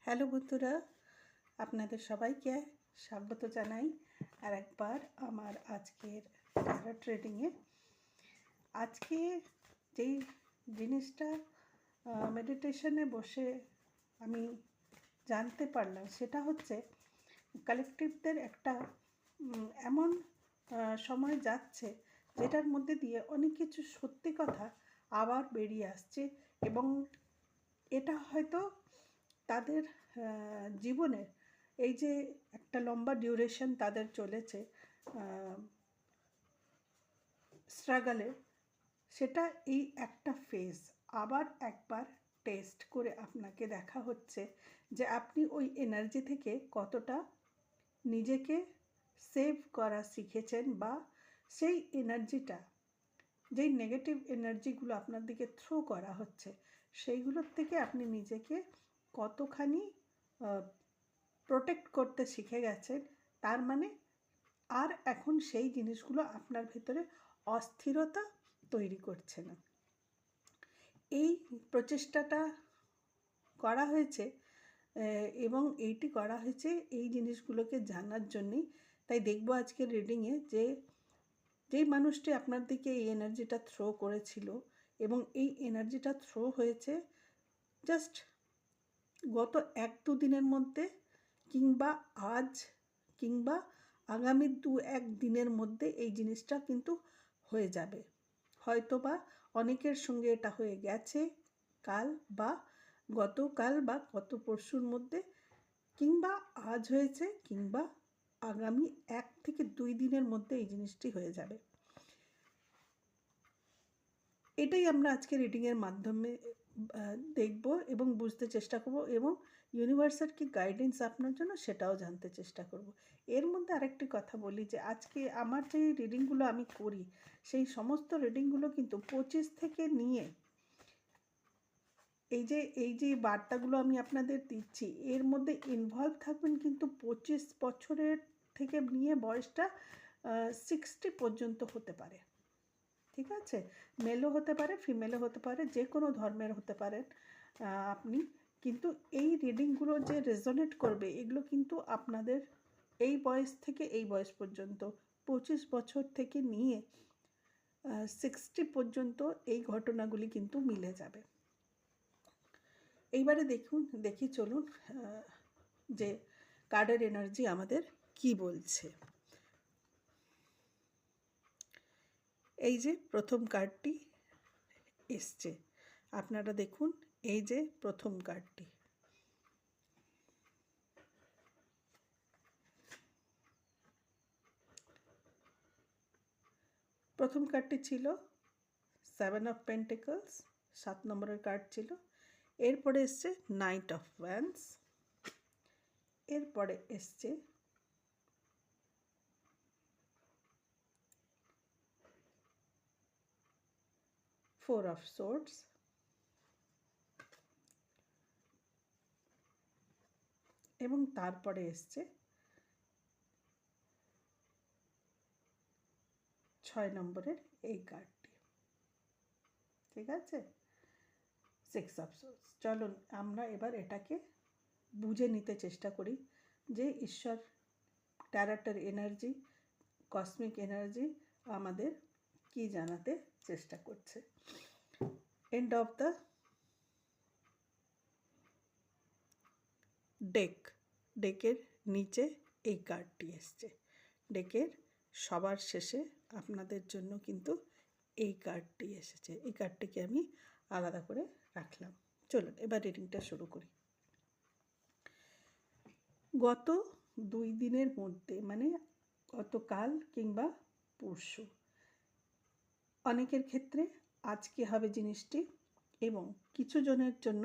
Hello বন্ধুরা, আপনাদের সবাইকে স্বাগত জানাই আর একবার আমার আজকের ট্যারো ট্রেডিংয়ে। আজকে যেই জিনিসটা মেডিটেশনে বসে আমি জানতে পারলাম সেটা হচ্ছে কালেকটিভদের একটা এমন সময় যাচ্ছে যেটার মধ্যে দিয়ে অনেক কিছু সত্যি কথা আবার বেরিয়ে আসছে এবং এটা হয়তো তাদের জীবনের এই যে একটা লম্বা ডিউরেশন তাদের চলেছে স্ট্রাগলের, সেটা এই একটা ফেজ আবার একবার টেস্ট করে আপনাকে দেখা হচ্ছে যে আপনি ওই এনার্জি থেকে কতটা নিজেকে সেভ করা শিখেছেন, বা সেই এনার্জিটা, যেই নেগেটিভ এনার্জিগুলো আপনার দিকে থ্রো করা হচ্ছে সেইগুলোর থেকে আপনি নিজেকে কতখানি প্রোটেক্ট করতে শিখে গেছেন। তার মানে আর এখন সেই জিনিসগুলো আপনার ভেতরে অস্থিরতা তৈরি করছে না। এই প্রচেষ্টাটা করা হয়েছে এবং এইটি করা হয়েছে এই জিনিসগুলোকে জানার জন্যই। তাই দেখব আজকের রিডিংয়ে যে যেই মানুষটি আপনার দিকে এই এনার্জিটা থ্রো করেছিল এবং এই এনার্জিটা থ্রো হয়েছে জাস্ট গত 1-2 দিনের মধ্যে, কিংবা আজ, কিংবা আগামী 2-1 দিনের মধ্যে এই জিনিসটা কিন্তু হয়ে যাবে। হয়তোবা অনেকের সঙ্গে এটা হয়ে গেছে কাল বা গতকাল বা গত পরশুর মধ্যে, কিংবা আজ হয়েছে, কিংবা আগামী 1 থেকে 2 দিনের মধ্যে এই জিনিসটি হয়ে যাবে। এটাই আমরা আজকে রিডিংয়ের মাধ্যমে দেখব এবং বুঝতে চেষ্টা করব, এবং ইউনিভার্সের কি গাইডেন্স আপনার জন্য সেটাও জানতে চেষ্টা করব। এর মধ্যে আরেকটি কথা বলি যে আজকে আমার যে রিডিংগুলো আমি করি সেই সমস্ত রিডিংগুলো কিন্তু 25 থেকে নিয়ে এই যে বার্তাগুলো আমি আপনাদের দিচ্ছি এর মধ্যে ইনভলভ থাকবেন কিন্তু 25 বছরের থেকে নিয়ে বয়সটা 60 পর্যন্ত হতে পারে। ঠিক আছে, মেলও হতে পারে, ফিমেলও হতে পারে, যে কোনো ধর্মের হতে পারেন আপনি। কিন্তু এই রিডিংগুলো যে রেজোনেট করবে এগুলো কিন্তু আপনাদের এই বয়স থেকে এই বয়স পর্যন্ত 25 বছর থেকে নিয়ে 60 পর্যন্ত এই ঘটনাগুলি কিন্তু মিলে যাবে। এইবারে দেখি চলুন যে কার্ডের এনার্জি আমাদের কি বলছে। এই যে প্রথম কার্ডটি এসছে, আপনারা দেখুন, এই যে প্রথম কার্ডটি, প্রথম কার্ডটি ছিল 7 অফ পেন্টিকলস, 7 নম্বরের কার্ড ছিল। এরপরে এসছে নাইট অফ ওয়ান্স, এরপরে এসছে 4 অফ সোর্ডস, এবং তারপরে এসছে 6 নম্বরের এই কার্ডটি। ঠিক আছে, 6 অফ সোর্ডস। চলুন আমরা এবার এটাকে বুঝে নিতে চেষ্টা করি যে ঈশ্বর, ট্যারোটের এনার্জি, কসমিক এনার্জি আমাদের কি জানাতে চেষ্টা করছে। এন্ড অফ দ্য ডেকের নিচে এই কার্ডটি এসছে। ডেকের সবার শেষে আপনাদের জন্য কিন্তু এই কার্ডটি এসেছে। এই কার্ডটিকে আমি আলাদা করে রাখলাম। চলুন এবার রিডিংটা শুরু করি। গত 2 দিনের মধ্যে, মানে গতকাল কিংবা পরশু, অনেকের ক্ষেত্রে আজকে হবে জিনিসটি, এবং কিছু জনের জন্য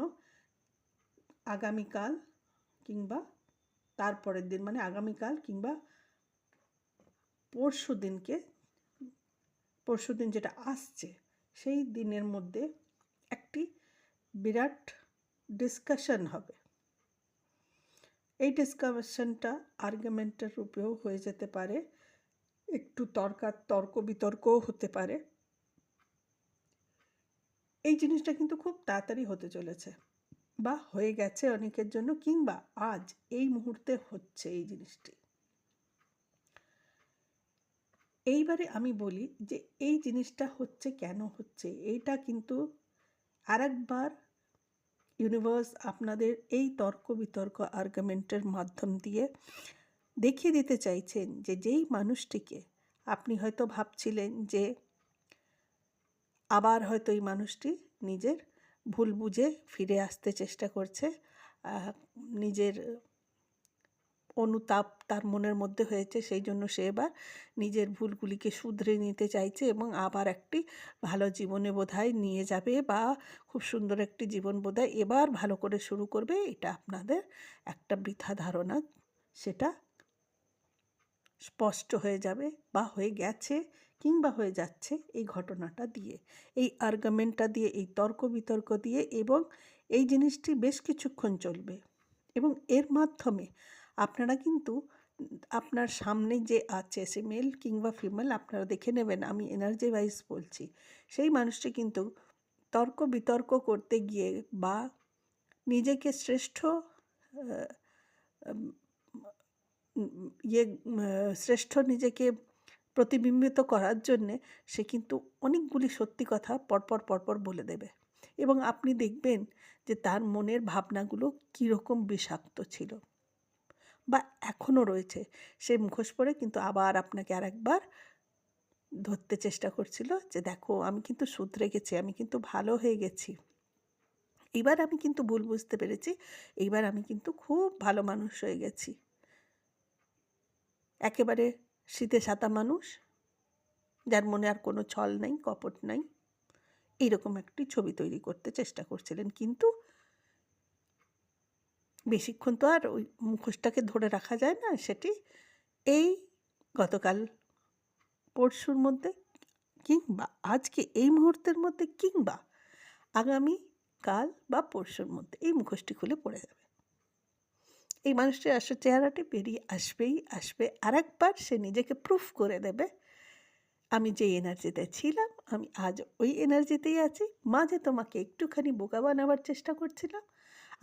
আগামীকাল কিংবা তারপরের দিন, মানে আগামীকাল কিংবা পরশু দিন যেটা আসছে সেই দিনের মধ্যে একটি বিরাট ডিসকাশন হবে। এই ডিসকাশনটা আর্গুমেন্টের রূপেও হয়ে যেতে পারে, একটু তর্ক বিতর্কও হতে পারে। এই জিনিসটা কিন্তু খুব তাড়াতাড়ি হতে চলেছে। বা হয়ে গেছে অনেকের জন্য, কিংবা আজ এই মুহূর্তে হচ্ছে এই জিনিসটি। এইবারে আমি বলি যে এই জিনিসটা হচ্ছে কেন হচ্ছে। এইটা কিন্তু আরেকবার ইউনিভার্স আপনাদের এই তর্ক বিতর্ক আর্গুমেন্টের মাধ্যম দিয়ে দেখিয়ে দিতে চাইছেন যে যেই মানুষটিকে আপনি হয়তো ভাবছিলেন যে আবার হয়তো এই মানুষটি নিজের ভুল বুঝে ফিরে আসতে চেষ্টা করছে, নিজের অনুতাপ তার মনের মধ্যে হয়েছে, সেই জন্য সে এবার নিজের ভুলগুলিকে শুধরে নিতে চাইছে এবং আবার একটি ভালো জীবনে বোধহয় নিয়ে যাবে, বা খুব সুন্দর একটি জীবন বোধহয় এবার ভালো করে শুরু করবে। এটা আপনাদের একটা বৃথা ধারণা, সেটা স্পষ্ট হয়ে যাবে বা হয়ে গেছে কিংবা হয়ে যাচ্ছে এই ঘটনাটা দিয়ে, এই আর্গুমেন্টটা দিয়ে, এই তর্ক বিতর্ক দিয়ে। এবং এই জিনিসটি বেশ কিছুক্ষণ চলবে এবং এর মাধ্যমে আপনারা কিন্তু আপনার সামনে যে আছে, সে মেল কিংবা ফিমেল, আপনারা দেখে নেবেন, আমি এনার্জি ওয়াইজ বলছি, সেই মানুষটি কিন্তু তর্ক বিতর্ক করতে গিয়ে বা নিজেকে শ্রেষ্ঠ শ্রেষ্ঠ নিজেকে প্রতিবিম্বিত করার জন্যে সে কিন্তু অনেকগুলি সত্যি কথা পরপর বলে দেবে, এবং আপনি দেখবেন যে তার মনের ভাবনাগুলো কীরকম বিষাক্ত ছিল বা এখনও রয়েছে। সে মুখোশ পরে কিন্তু আবার আপনাকে আরেকবার ধরতে চেষ্টা করছিল যে দেখো আমি কিন্তু শুধরে গেছি, আমি কিন্তু ভালো হয়ে গেছি, এবার আমি কিন্তু ভুল বুঝতে পেরেছি, এইবার আমি কিন্তু খুব ভালো মানুষ হয়ে গেছি। একেবারে শীতে সাতা মানুষ, যার মনে আর কোনো ছল নাই, কপট নাই, এইরকম একটি ছবি তৈরি করতে চেষ্টা করছিলেন। কিন্তু বেশিক্ষণ তো আর ওই মুখোশটাকে ধরে রাখা যায় না। সেটি এই গতকাল পরশুর মধ্যে কিংবা আজকে এই মুহূর্তের মধ্যে কিংবা আগামী কাল বা পরশুর মধ্যে এই মুখোশটি খুলে পড়ে যাবে। এই মানুষটির আসল চেহারাটি বেরিয়ে আসবে। আরেকবার সে নিজেকে প্রুফ করে দেবে, আমি যে এনার্জিতে ছিলাম আমি আজ ওই এনার্জিতেই আছি। মাঝে তোমাকে একটুখানি বোকা বানাবার চেষ্টা করছিলাম,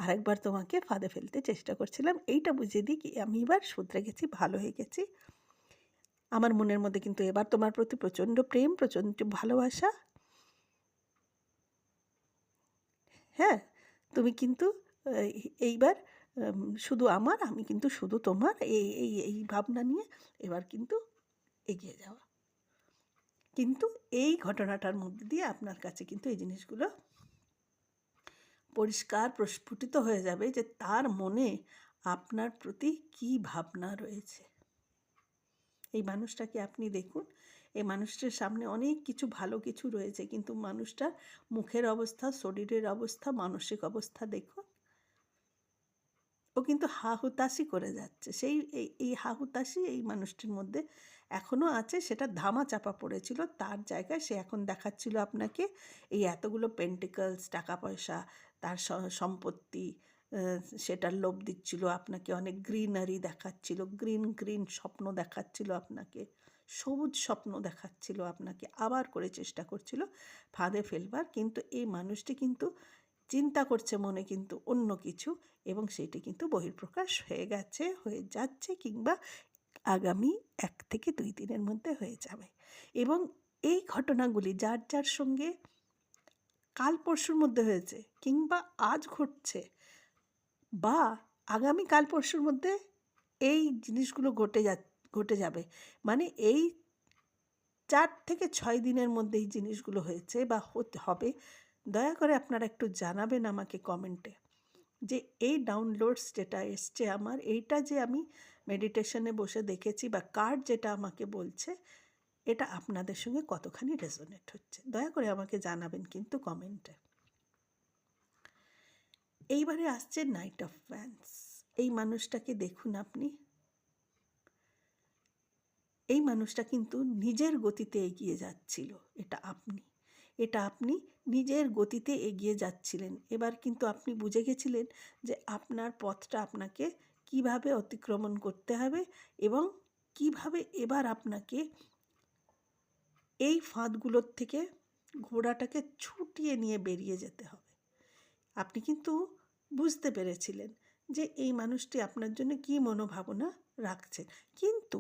আরেকবার তোমাকে ফাঁদে ফেলতে চেষ্টা করছিলাম। এইটা বুঝিয়ে দিই কি আমি এবার শুধরে গেছি, ভালো হয়ে গেছি। আমার মনের মধ্যে কিন্তু এবার তোমার প্রতি প্রচণ্ড প্রেম, প্রচণ্ড ভালোবাসা। হ্যাঁ, তুমি কিন্তু এইবার শুধু আমার, আমি কিন্তু শুধু তোমার, এই ভাবনা নিয়ে এবার কিন্তু এগিয়ে যাওয়া। কিন্তু এই ঘটনাটার মধ্যে দিয়ে আপনার কাছে কিন্তু এই জিনিসগুলো পরিষ্কার প্রস্ফুটিত হয়ে যাবে যে তার মনে আপনার প্রতি কী ভাবনা রয়েছে। এই মানুষটাকে আপনি দেখুন, এই মানুষটার সামনে অনেক কিছু ভালো কিছু রয়েছে, কিন্তু মানুষটার মুখের অবস্থা, শরীরের অবস্থা, মানসিক অবস্থা দেখুন। ও কিন্তু হা হুতাশি করে যাচ্ছে। সেই এই হা হুতাশি এই মানুষটির মধ্যে এখনও আছে, সেটা ধামা চাপা পড়েছিল। তার জায়গায় সে এখন দেখাচ্ছিল আপনাকে এই এতগুলো পেন্টিকলস, টাকা পয়সা, তার সম্পত্তি, সেটার লোভ দিচ্ছিল আপনাকে, অনেক গ্রিনারি দেখাচ্ছিল, গ্রিন স্বপ্ন দেখাচ্ছিল আপনাকে, সবুজ স্বপ্ন দেখাচ্ছিল আপনাকে, আবার করে চেষ্টা করছিল ফাঁদে ফেলবার। কিন্তু এই মানুষটি কিন্তু চিন্তা করছে মনে কিন্তু অন্য কিছু, এবং সেটি কিন্তু বহিঃপ্রকাশ হয়ে গেছে, হয়ে যাচ্ছে, কিংবা আগামী 1 থেকে 2 দিনের মধ্যে হয়ে যাবে। এবং এই ঘটনাগুলি যার যার সঙ্গে কাল পরশুর মধ্যে হয়েছে কিংবা আজ ঘটছে বা আগামী কাল পরশুর মধ্যে এই জিনিসগুলো ঘটে যাবে, মানে এই 4 থেকে 6 দিনের মধ্যে এই জিনিসগুলো হয়েছে বা হতে হবে, দয়া করে আপনারা একটু জানাবেন আমাকে কমেন্টে যে এই ডাউনলোডস যেটা এসছে আমার, এইটা যে আমি মেডিটেশনে বসে দেখেছি বা কার্ড যেটা আমাকে বলছে, এটা আপনাদের সঙ্গে কতখানি রেজোনেট হচ্ছে দয়া করে আমাকে জানাবেন কিন্তু কমেন্টে। এইবারে আসছে নাইট অফ ওয়ান্স। এই মানুষটাকে দেখুন আপনি, এই মানুষটা কিন্তু নিজের গতিতে এগিয়ে যাচ্ছিল। এটা আপনি নিজের গতিতে এগিয়ে যাচ্ছিলেন। এবার কিন্তু আপনি বুঝে গেছিলেন যে আপনার পথটা আপনাকে কিভাবে অতিক্রমণ করতে হবে এবং কিভাবে এবার আপনাকে এই ফাঁদগুলোর থেকে ঘোড়াটাকে ছুটিয়ে নিয়ে বেরিয়ে যেতে হবে। আপনি কিন্তু বুঝতে পেরেছিলেন যে এই মানুষটি আপনার জন্য কী মনোভাবনা রাখছে। কিন্তু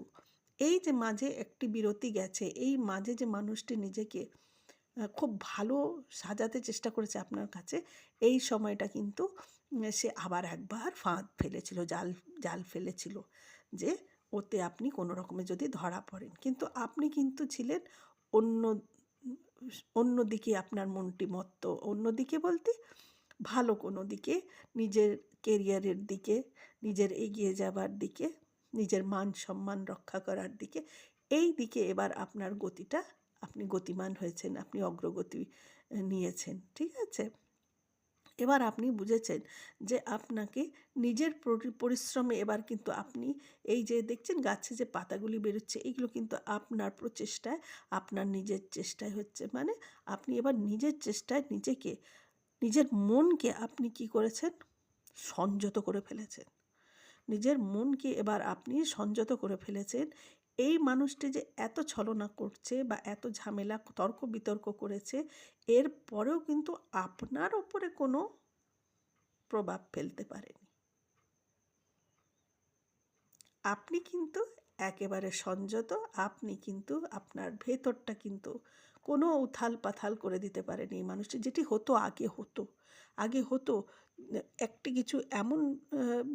এই যে মাঝে একটি বিরতি গেছে, এই মাঝে যে মানুষটি নিজেকে খুব ভালো সাজাতে চেষ্টা করেছে আপনার কাছে, এই সময়টা কিন্তু সে আবার একবার ফাঁদ ফেলেছিল, জাল ফেলেছিল যে ওতে আপনি কোনো রকমে যদি ধরা পড়েন। কিন্তু আপনি কিন্তু ছিলেন অন্য অন্যদিকে, আপনার মনটি মত্ত অন্যদিকে বলতে ভালো কোনো দিকে, নিজের কেরিয়ারের দিকে, নিজের এগিয়ে যাবার দিকে, নিজের মান সম্মান রক্ষা করার দিকে। এই দিকে এবার আপনার গতিটা, আপনি গতিমান হয়েছেন, আপনি অগ্রগতি নিয়েছেন, ঠিক আছে? এবার আপনি বুঝেছেন যে আপনাকে নিজের পরিশ্রমে এবার কিন্তু আপনি এই যে দেখছেন গাছে যে পাতাগুলি বেরোচ্ছে, এগুলো কিন্তু আপনার প্রচেষ্টায়, আপনার নিজের চেষ্টায় হচ্ছে। মানে আপনি এবার নিজের চেষ্টায় নিজেকে, নিজের মনকে আপনি কি করেছেন? সংযত করে ফেলেছেন। নিজের মনকে এবার আপনি সংযত করে ফেলেছেন। এই মানুষটি যে এত ছলনা করছে বা এত ঝামেলা তর্ক বিতর্ক করেছে, এর পরেও কিন্তু আপনার ওপরে কোনো প্রভাব ফেলতে পারেনি। আপনি কিন্তু একেবারে সংযত, আপনি কিন্তু আপনার ভেতরটা কিন্তু কোনো উথাল পাথাল করে দিতে পারেনি এই মানুষটি। যেটি হতো আগে হতো একটি কিছু এমন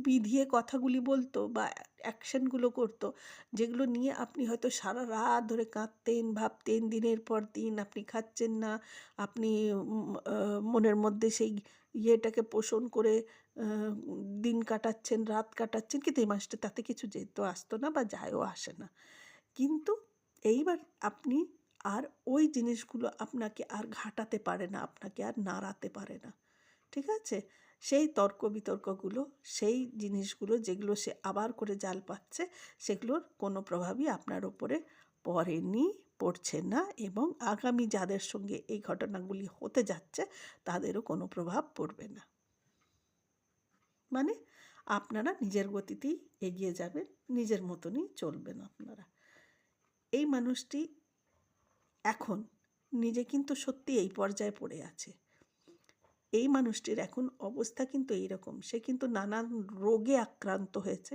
বিধিয়ে কথাগুলি বলতো বা অ্যাকশনগুলো করতো, যেগুলো নিয়ে আপনি হয়তো সারা রাত ধরে কাঁদতেন, ভাবতেন, দিনের পর দিন আপনি খাচ্ছেন না, আপনি মনের মধ্যে সেই ইয়েটাকে পোষণ করে দিন কাটাচ্ছেন, রাত কাটাচ্ছেন, কিন্তু এই মাসটা তাতে কিছু যেত আসতো না বা যায়ও আসে না। কিন্তু এইবার আপনি আর ওই জিনিসগুলো আপনাকে আর ঘাটাতে পারে না, আপনাকে আর নাড়াতে পারে না, ঠিক আছে? সেই তর্ক বিতর্কগুলো, সেই জিনিসগুলো যেগুলো সে আবার করে জাল পাচ্ছে, সেগুলোর কোনো প্রভাবই আপনার ওপরে পড়েনি, পড়ছে না, এবং আগামী যাদের সঙ্গে এই ঘটনাগুলি হতে যাচ্ছে তাদেরও কোনো প্রভাব পড়বে না। মানে আপনারা নিজের গতিতেই এগিয়ে যাবেন, নিজের মতনই চলবেন আপনারা। এই মানুষটি এখন নিজে কিন্তু সত্যি এই পর্যায়ে পড়ে আছে। এই মানুষটির এখন অবস্থা কিন্তু এইরকম, সে কিন্তু নানান রোগে আক্রান্ত হয়েছে,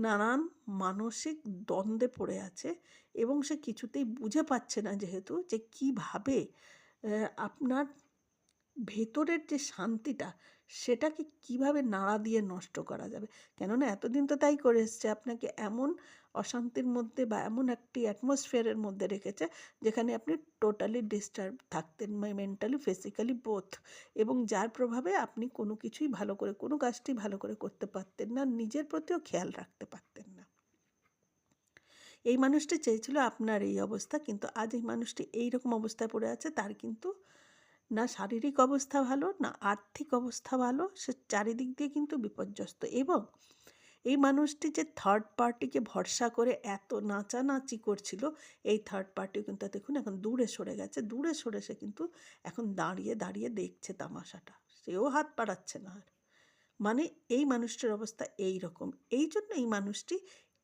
নানান মানসিক দ্বন্দ্বে পড়ে আছে, এবং সে কিছুতেই বুঝে পাচ্ছে না যেহেতু যে কীভাবে আপনার ভেতরের যে শান্তিটা, সেটাকে কিভাবে নাড়া দিয়ে নষ্ট করা যাবে। কেননা এতদিন তো তাই করে এসছে, আপনাকে এমন অশান্তির মধ্যে বা এমন একটি অ্যাটমসফিয়ারের মধ্যে রেখেছে যেখানে আপনি টোটালি ডিস্টার্ব থাকতেন, মেন্টালি ফিজিক্যালি বোথ, এবং যার প্রভাবে আপনি কোনো কিছুই ভালো করে, কোনো কাজটি ভালো করে করতে পারতেন না, নিজের প্রতিও খেয়াল রাখতে পারতেন না। এই মানুষটি চেয়েছিল আপনার এই অবস্থা, কিন্তু আজ এই মানুষটি এইরকম অবস্থায় পড়ে আছে, তার কিন্তু না শারীরিক অবস্থা ভালো, না আর্থিক অবস্থা ভালো, সে চারিদিক দিয়ে কিন্তু বিপর্যস্ত। এবং এই মানুষটি যে থার্ড পার্টিকে ভরসা করে এত নাচানাচি করছিল, এই থার্ড পার্টিও কিন্তু দেখুন এখন দূরে সরে গেছে, দূরে সরে সে কিন্তু এখন দাঁড়িয়ে দাঁড়িয়ে দেখছে তামাশাটা, সেও হাত বাড়াচ্ছে না আর। মানে এই মানুষটির অবস্থা এই রকম। এই জন্য এই মানুষটি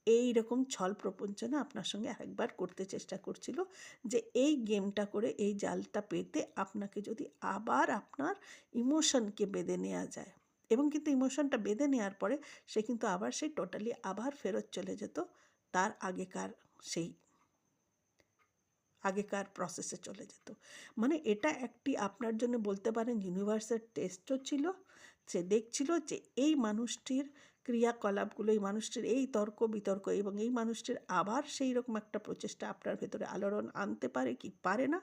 এই রকম ছল প্রপঞ্চনা আপনার সঙ্গে আরেকবার করতে চেষ্টা করছিল, যে এই গেমটা করে, এই জালটা পেতে আপনাকে যদি আবার আপনার ইমোশনকে বেঁধে নেওয়া যায়, এবং কিন্তু ইমোশনটা বেঁধে নেওয়ার পরে সে কিন্তু আবার সেই টোটালি আবার ফেরত চলে যেত তার আগেকার প্রসেসে চলে যেত। মানে এটা একটি আপনার জন্য বলতে পারেন ইউনিভার্সের টেস্টও ছিল। সে দেখছিল যে এই মানুষটির ক্রিয়াকলাপগুলো, এই মানুষটির এই তর্ক বিতর্ক এবং এই মানুষটির আবার সেই রকম একটা প্রচেষ্টা আপনার ভেতরে আলোড়ন আনতে পারে কি পারে না,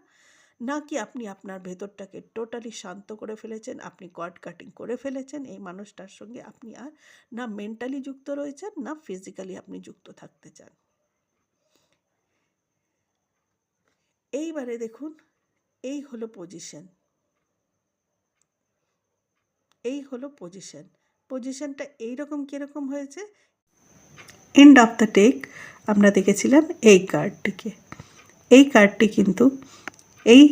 নাকি আপনি আপনার ভেতরটাকে টোটালি শান্ত করে ফেলেছেন, আপনি কর্ড কাটিং করে ফেলেছেন, এই মানুষটার সঙ্গে আপনি আর না মেন্টালি যুক্ত রয়েছেন, না ফিজিক্যালি আপনি যুক্ত থাকতে চান। এইবারে দেখুন, এই হলো পজিশন, পজিশনটা এইরকম কীরকম হয়েছে। এন্ড অফ দ্য টেক আমরা দেখেছিলাম এই কার্ডটিকে। এই কার্ডটি কিন্তু এই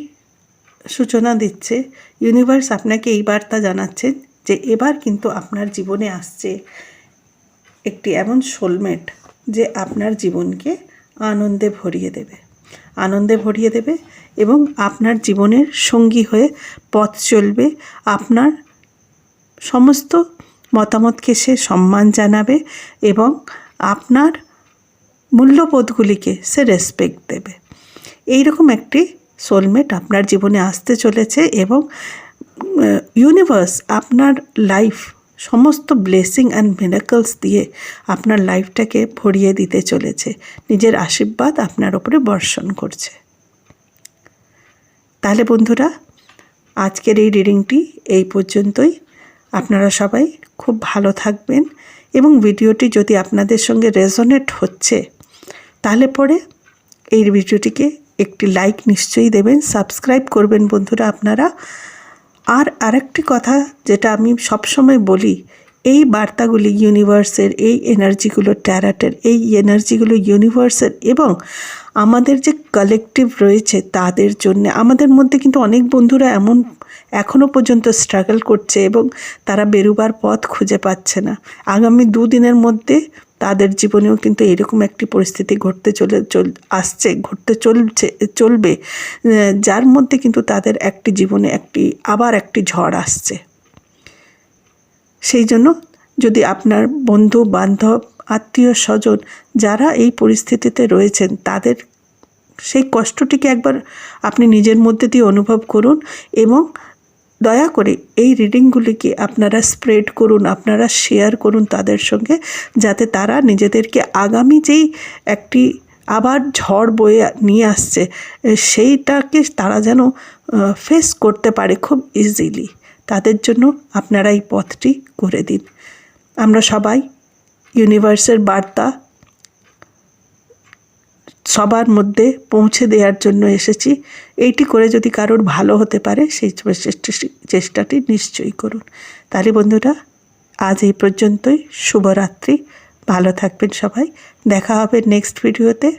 সূচনা দিচ্ছে, ইউনিভার্স আপনাকে এই বার্তা জানাচ্ছেন যে এবার কিন্তু আপনার জীবনে আসছে একটি এমন সোলমেট যে আপনার জীবনকে আনন্দে ভরিয়ে দেবে এবং আপনার জীবনের সঙ্গী হয়ে পথ চলবে, আপনার সমস্ত মতামতকে সে সম্মান জানাবে এবং আপনার মূল্যবোধগুলিকে সে রেসপেক্ট দেবে। এইরকম একটি সোলমেট আপনার জীবনে আসতে চলেছে এবং ইউনিভার্স আপনার লাইফ সমস্ত ব্লেসিং অ্যান্ড মিরাকলস দিয়ে আপনার লাইফটাকে ভরিয়ে দিতে চলেছে, নিজের আশীর্বাদ আপনার ওপরে বর্ষণ করছে। তাহলে বন্ধুরা, আজকের এই রিডিংটি এই পর্যন্তই। আপনারা সবাই খুব ভালো থাকবেন এবং ভিডিওটি যদি আপনাদের সঙ্গে রেজোনেট হচ্ছে তাহলে পরে এই ভিডিওটিকে একটি লাইক নিশ্চয়ই দেবেন, সাবস্ক্রাইব করবেন বন্ধুরা আপনারা। আর আরেকটি কথা যেটা আমি সবসময় বলি, এই বার্তাগুলি ইউনিভার্সের, এই এনার্জিগুলো ট্যারটের, এই এনার্জিগুলো ইউনিভার্সের এবং আমাদের যে কালেকটিভ রয়েছে তাদের জন্য। আমাদের মধ্যে কিন্তু অনেক বন্ধুরা এমন এখনও পর্যন্ত স্ট্রাগল করছে এবং তারা বেরোবার পথ খুঁজে পাচ্ছে না। আগামী দুদিনের মধ্যে তাদের জীবনেও কিন্তু এরকম একটি পরিস্থিতি ঘটতে চলবে, যার মধ্যে কিন্তু তাদের একটি জীবনে আবার একটি ঝড় আসছে। সেই জন্য যদি আপনার বন্ধু বান্ধব আত্মীয় স্বজন যারা এই পরিস্থিতিতে রয়েছেন তাদের সেই কষ্টটিকে একবার আপনি নিজের মধ্যে দিয়ে অনুভব করুন এবং দয়া করে এই রিডিংগুলিকে আপনারা স্প্রেড করুন, আপনারা শেয়ার করুন তাদের সঙ্গে, যাতে তারা নিজেদেরকে আগামী যেই একটি আবার ঝড় বয়ে নিয়ে আসছে সেইটাকে তারা যেন ফেস করতে পারে খুব ইজিলি। তাদের জন্য আপনারা এই পথটি করে দিন। আমরা সবাই ইউনিভার্সের বার্তা সবার মধ্যে পৌঁছে দেওয়ার জন্য এসেছি। এইটি করে যদি কারোর ভালো হতে পারে সেই চেষ্টাটি নিশ্চয়ই করুন। তাহলে বন্ধুরা, আজ এই পর্যন্তই। শুভরাত্রি, ভালো থাকবেন সবাই। দেখা হবে নেক্সট ভিডিওতে।